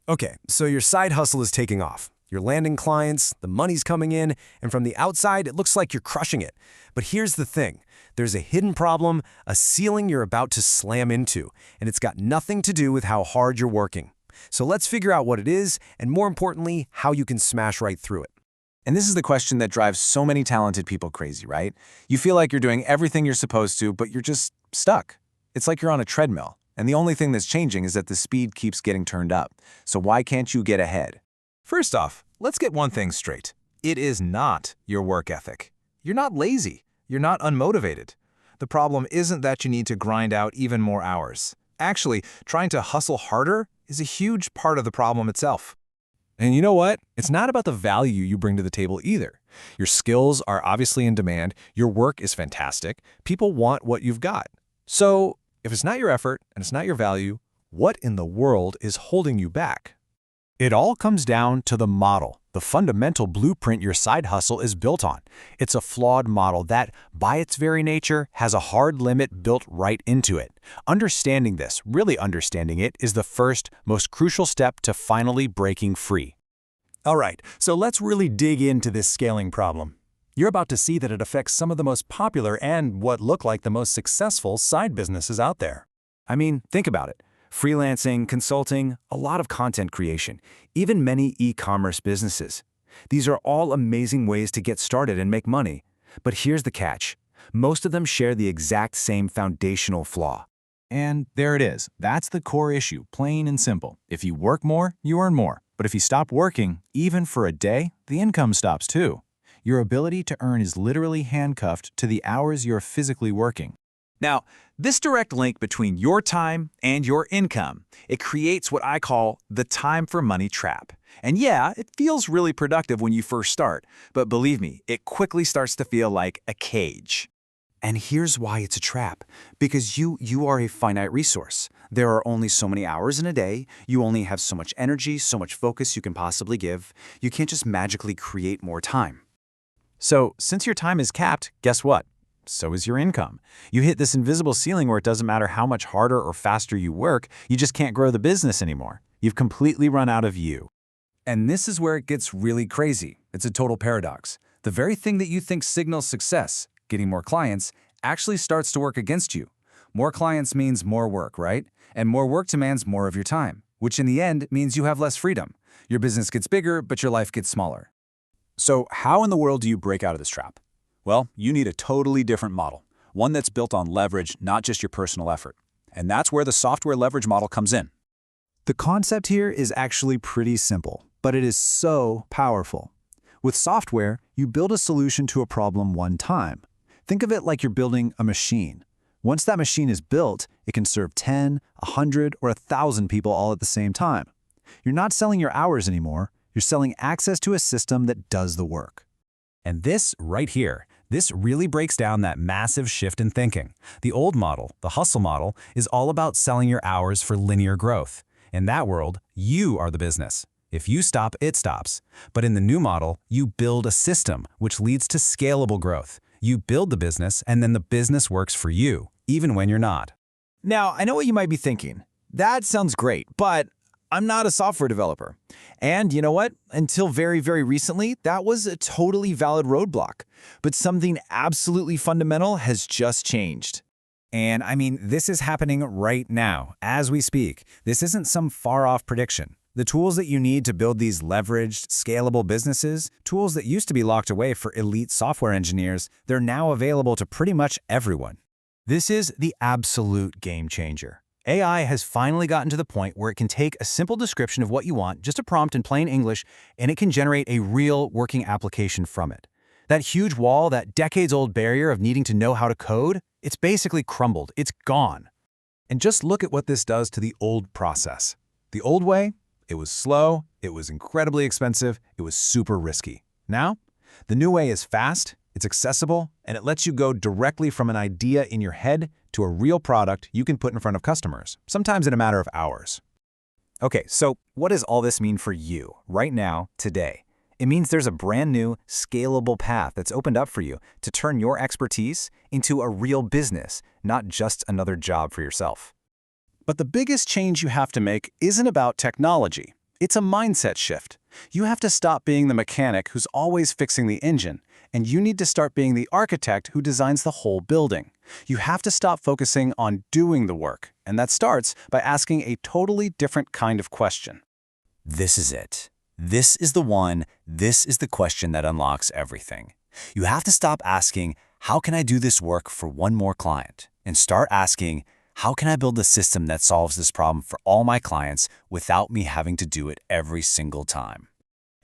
Okay, so your side hustle is taking off. You're landing clients, the money's coming in, and from the outside, it looks like you're crushing it. But here's the thing. There's a hidden problem, a ceiling you're about to slam into, and it's got nothing to do with how hard you're working. So let's figure out what it is, and more importantly, how you can smash right through it. And this is the question that drives so many talented people crazy, right? You feel like you're doing everything you're supposed to, but you're just stuck. It's like you're on a treadmill, and the only thing that's changing is that the speed keeps getting turned up. So why can't you get ahead? First off, let's get one thing straight. It is not your work ethic. You're not lazy. You're not unmotivated. The problem isn't that you need to grind out even more hours. Actually, trying to hustle harder is a huge part of the problem itself. And you know what? It's not about the value you bring to the table either. Your skills are obviously in demand, your work is fantastic, people want what you've got. So, if it's not your effort and it's not your value, what in the world is holding you back? It all comes down to the model, the fundamental blueprint your side hustle is built on. It's a flawed model that, by its very nature, has a hard limit built right into it. Understanding this, really understanding it, is the first, most crucial step to finally breaking free. All right, so let's really dig into this scaling problem. You're about to see that it affects some of the most popular and what look like the most successful side businesses out there. I mean, think about it. Freelancing, consulting, a lot of content creation, even many e-commerce businesses. These are all amazing ways to get started and make money. But here's the catch. Most of them share the exact same foundational flaw. And there it is. That's the core issue, plain and simple. If you work more, you earn more. But if you stop working, even for a day, the income stops too. Your ability to earn is literally handcuffed to the hours you're physically working. Now, this direct link between your time and your income, it creates what I call the time for money trap. And yeah, it feels really productive when you first start, but believe me, it quickly starts to feel like a cage. And here's why it's a trap. Because you are a finite resource. There are only so many hours in a day. You only have so much energy, so much focus you can possibly give. You can't just magically create more time. So, since your time is capped, guess what? So is your income. You hit this invisible ceiling where it doesn't matter how much harder or faster you work, you just can't grow the business anymore. You've completely run out of you. And this is where it gets really crazy. It's a total paradox. The very thing that you think signals success, getting more clients, actually starts to work against you. More clients means more work, right? And more work demands more of your time, which in the end means you have less freedom. Your business gets bigger, but your life gets smaller. So how in the world do you break out of this trap? Well, you need a totally different model, one that's built on leverage, not just your personal effort. And that's where the software leverage model comes in. The concept here is actually pretty simple, but it is so powerful. With software, you build a solution to a problem one time. Think of it like you're building a machine. Once that machine is built, it can serve 10, 100, or 1,000 people all at the same time. You're not selling your hours anymore, you're selling access to a system that does the work. And this right here, this really breaks down that massive shift in thinking. The old model, the hustle model, is all about selling your hours for linear growth. In that world, you are the business. If you stop, it stops. But in the new model, you build a system, which leads to scalable growth. You build the business, and then the business works for you, even when you're not. Now, I know what you might be thinking. That sounds great, but I'm not a software developer. And you know what? Until very, very recently, that was a totally valid roadblock. But something absolutely fundamental has just changed. And I mean, this is happening right now, as we speak. This isn't some far-off prediction. The tools that you need to build these leveraged, scalable businesses, tools that used to be locked away for elite software engineers, they're now available to pretty much everyone. This is the absolute game changer. AI has finally gotten to the point where it can take a simple description of what you want, just a prompt in plain English, and it can generate a real working application from it. That huge wall, that decades-old barrier of needing to know how to code, it's basically crumbled. It's gone. And just look at what this does to the old process. The old way, it was slow, it was incredibly expensive, it was super risky. Now, the new way is fast, it's accessible, and it lets you go directly from an idea in your head to a real product you can put in front of customers, sometimes in a matter of hours. Okay, so what does all this mean for you, right now, today? It means there's a brand new, scalable path that's opened up for you to turn your expertise into a real business, not just another job for yourself. But the biggest change you have to make isn't about technology. It's a mindset shift. You have to stop being the mechanic who's always fixing the engine, and you need to start being the architect who designs the whole building. You have to stop focusing on doing the work, and that starts by asking a totally different kind of question. This is it. This is the one. This is the question that unlocks everything. You have to stop asking, how can I do this work for one more client? And start asking, how can I build a system that solves this problem for all my clients without me having to do it every single time?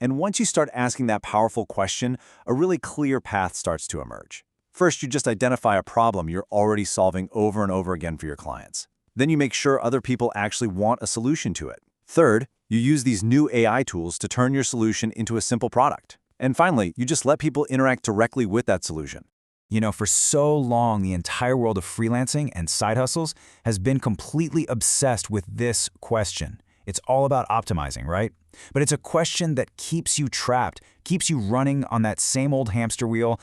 And once you start asking that powerful question, a really clear path starts to emerge. First, you just identify a problem you're already solving over and over again for your clients. Then you make sure other people actually want a solution to it. Third, you use these new AI tools to turn your solution into a simple product. And finally, you just let people interact directly with that solution. You know, for so long, the entire world of freelancing and side hustles has been completely obsessed with this question. It's all about optimizing, right? But it's a question that keeps you trapped, keeps you running on that same old hamster wheel.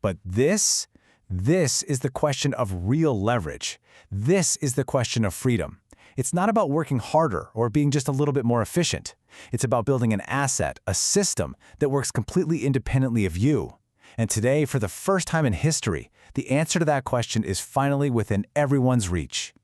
But this is the question of real leverage. This is the question of freedom. It's not about working harder or being just a little bit more efficient. It's about building an asset, a system that works completely independently of you. And today, for the first time in history, the answer to that question is finally within everyone's reach.